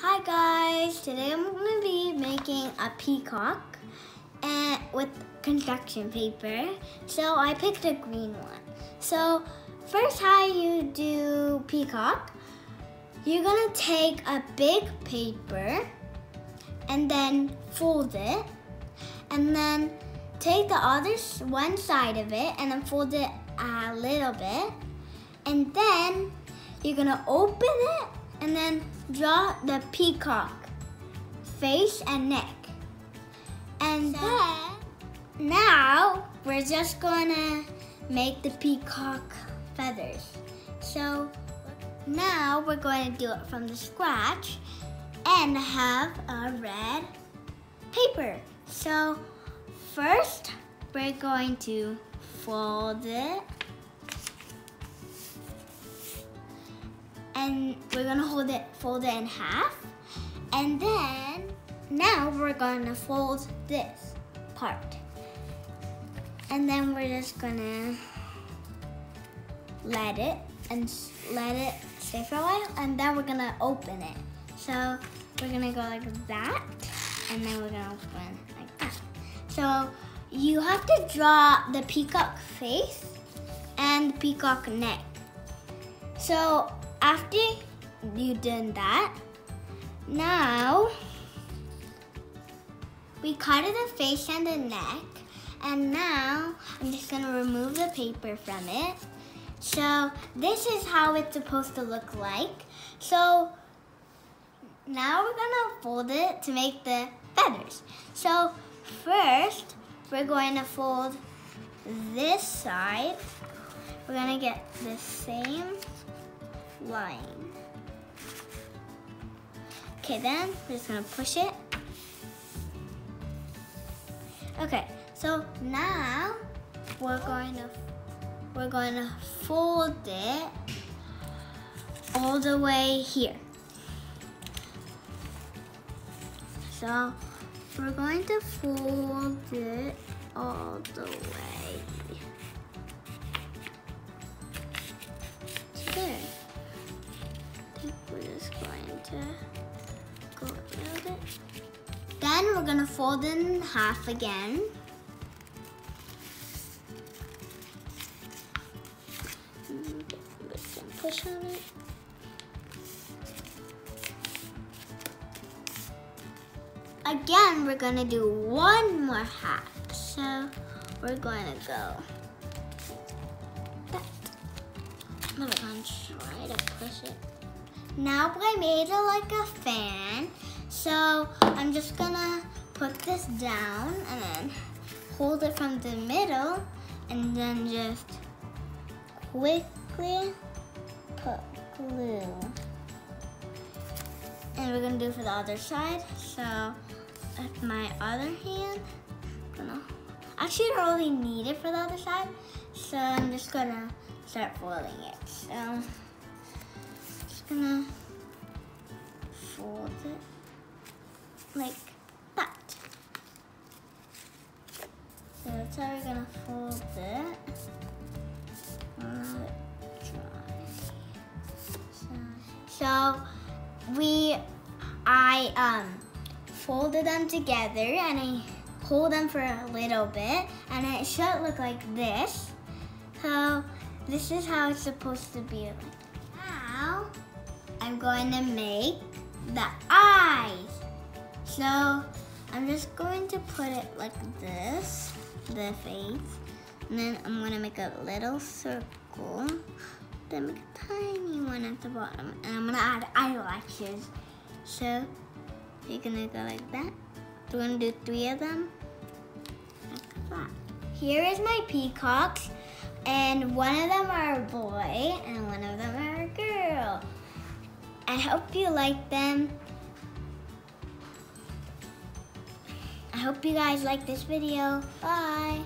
Hi guys, today I'm going to be making a peacock and with construction paper. So I picked a green one. So first how you do peacock, you're going to take a big paper and then fold it, and then take the other one side of it and then fold it a little bit, and then you're going to open it and then draw the peacock face and neck. And then now we're just gonna make the peacock feathers. So now we're going to do it from the scratch and have a red paper. So first we're going to fold it, and we're gonna fold it in half, and then now we're gonna fold this part, and then we're just gonna let it stay for a while, and then we're gonna open it. So we're gonna go like that, and then we're gonna open like that. So you have to draw the peacock face and the peacock neck. So after you done that, now we cut the face and the neck, and now I'm just gonna remove the paper from it. So this is how it's supposed to look like. So now we're gonna fold it to make the feathers. So first we're going to fold this side. We're gonna get the same line. Okay, then we're just gonna push it. Okay, so now we're going to fold it all the way here. So we're going to fold it all the way to there. We're just going to go around it. Then we're going to fold it in half again. Push on it. Again, we're going to do one more half. So we're going to go that. We're going to try to push it. Now I made it like a fan, so I'm just gonna put this down and then hold it from the middle, and then just quickly put glue. And we're gonna do it for the other side. So with my other hand, actually I don't really need it for the other side, so I'm just gonna start folding it. So gonna fold it like that. So that's how we're gonna fold it. So I folded them together and I hold them for a little bit, and it should look like this. So this is how it's supposed to be like. Now I'm going to make the eyes. So I'm just going to put it like this, the face, and then I'm going to make a little circle, then make a tiny one at the bottom, and I'm going to add eyelashes. So you're going to go like that. We're going to do 3 of them, like that. Here is my peacocks, and one of them are a boy, and one of them are a girl. I hope you like them. I hope you guys like this video. Bye.